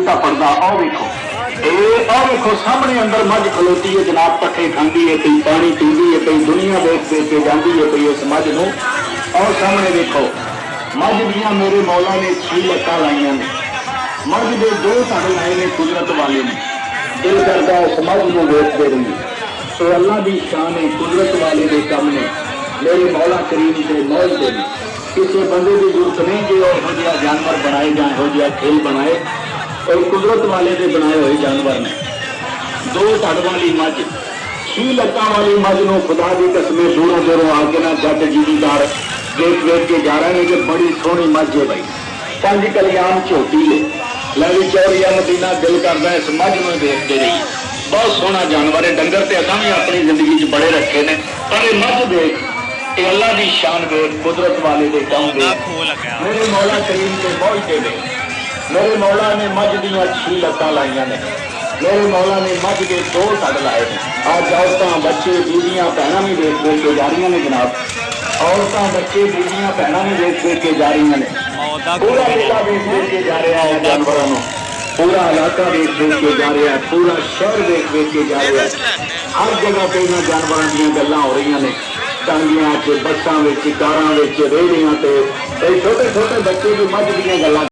तपड़दा आओ वेखो आओ वेखो सामने अंदर मझ खलोती है जनाब पट्ठे खांदी है कई पानी पींदी है कई दुनिया देख देख के जाती है कई इस मझ नूं और सामने वेखो मझ दियां मेरे मौला ने 6 लत्तां लाइयां ने मझ दे 2 धड़ लाए ने कुदरत वाले ने दिल करदा उस मझ नूं वेखदे रहिए तो अल्लाह की शान है कुदरत वाले के काम ने मेरे मौला करीम के मौज दे किसी बंदे की जरूरत नहीं कि यह जानवर बनाए जाए यह खेल बनाए और कुदरत वाले के बनाए हुए जानवर ने 2 धड़ वाली मझ 6 लत्तां वाली मझ नूं खुदा की कसमें दूरों दूरों आके ना जट जीवीदार वेख वेख के जा रहे हैं कि बड़ी सोहनी मझ है भाई 5 कलियाम झोटी है लवी चौरिया मदीना दिल करता इस मझ में देखते रहिए बहुत सोहना जानवर है डंगर तो असा भी अपनी जिंदगी बड़े रखे ने पर यह मझ देख अल्लाह की शान देख कुदरत वाले के काम देख मेरे मौला करीम के मौजदे ने मेरे मौला ने मझ दियां 6 लत्तां लाइयां ने मेरे मौला ने मझ के 2 धड़ लाए ने अज औरतां बच्चे बीबियां भैणां भी देख देख के जा रही ने जनाब औरतां बच्चे बीबियां भैणां भी देख देख के जा रही ने पूरा मेला देख देख के जा रहा है जानवरों को पूरा इलाका देख देख के जा रहा है पूरा शहर देख देख के जा रहा है हर जगह पे इन्हां जानवरों दी गल्लां हो रही ने टांगियां च बसां विच कारां विच रेहड़ियां ते छोटे छोटे बच्चे भी मझ दी गल्लां